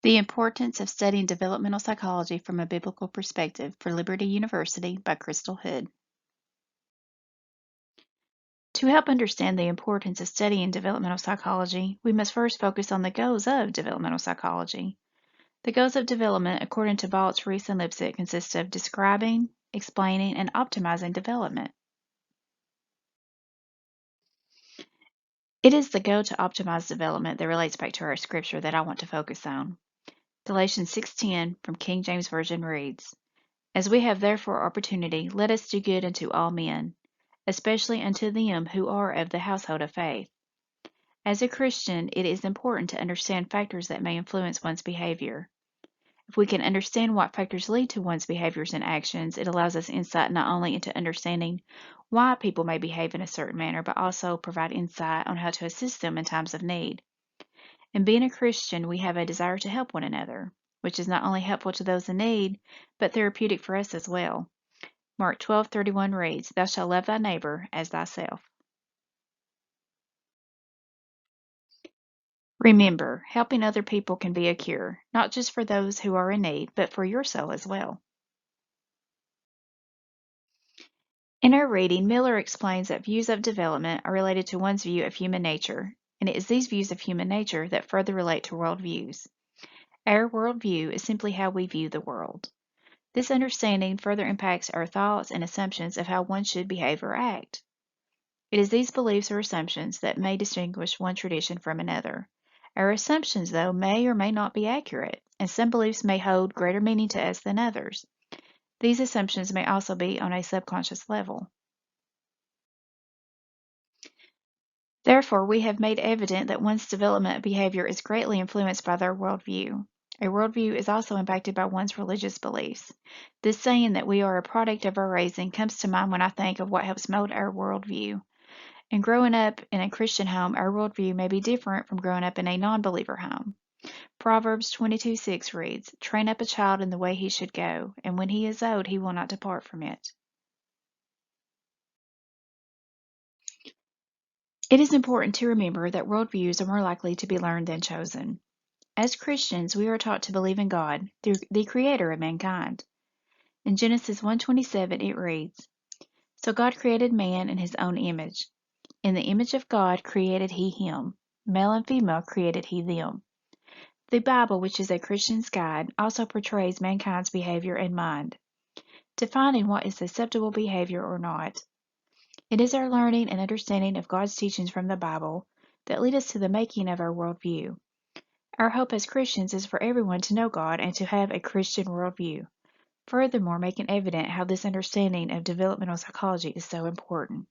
The Importance of Studying Developmental Psychology from a Biblical Perspective for Liberty University by Crystal Hood. To help understand the importance of studying developmental psychology, we must first focus on the goals of developmental psychology. The goals of development, according to Baltz, Rees, and Lipset, consist of describing, explaining, and optimizing development. It is the goal to optimize development that relates back to our scripture that I want to focus on. Galatians 6:10 from King James Version reads, "As we have therefore opportunity, let us do good unto all men, especially unto them who are of the household of faith." As a Christian, it is important to understand factors that may influence one's behavior. If we can understand what factors lead to one's behaviors and actions, it allows us insight not only into understanding why people may behave in a certain manner, but also provide insight on how to assist them in times of need. In being a Christian, we have a desire to help one another, which is not only helpful to those in need, but therapeutic for us as well. Mark 12:31 reads, "Thou shalt love thy neighbor as thyself." Remember, helping other people can be a cure, not just for those who are in need, but for your soul as well. In our reading, Miller explains that views of development are related to one's view of human nature, and it is these views of human nature that further relate to worldviews. Our worldview is simply how we view the world. This understanding further impacts our thoughts and assumptions of how one should behave or act. It is these beliefs or assumptions that may distinguish one tradition from another. Our assumptions, though, may or may not be accurate, and some beliefs may hold greater meaning to us than others. These assumptions may also be on a subconscious level. Therefore, we have made evident that one's development behavior is greatly influenced by their worldview. A worldview is also impacted by one's religious beliefs. This saying that we are a product of our raising comes to mind when I think of what helps mold our worldview. And growing up in a Christian home, our worldview may be different from growing up in a non-believer home. Proverbs 22:6 reads, "Train up a child in the way he should go, and when he is old, he will not depart from it." It is important to remember that worldviews are more likely to be learned than chosen. As Christians, we are taught to believe in God, the creator of mankind. In Genesis 1:27 it reads, "So God created man in his own image. In the image of God created he him. Male and female created he them." The Bible, which is a Christian's guide, also portrays mankind's behavior and mind, defining what is acceptable behavior or not. It is our learning and understanding of God's teachings from the Bible that lead us to the making of our worldview. Our hope as Christians is for everyone to know God and to have a Christian worldview, furthermore making evident how this understanding of developmental psychology is so important.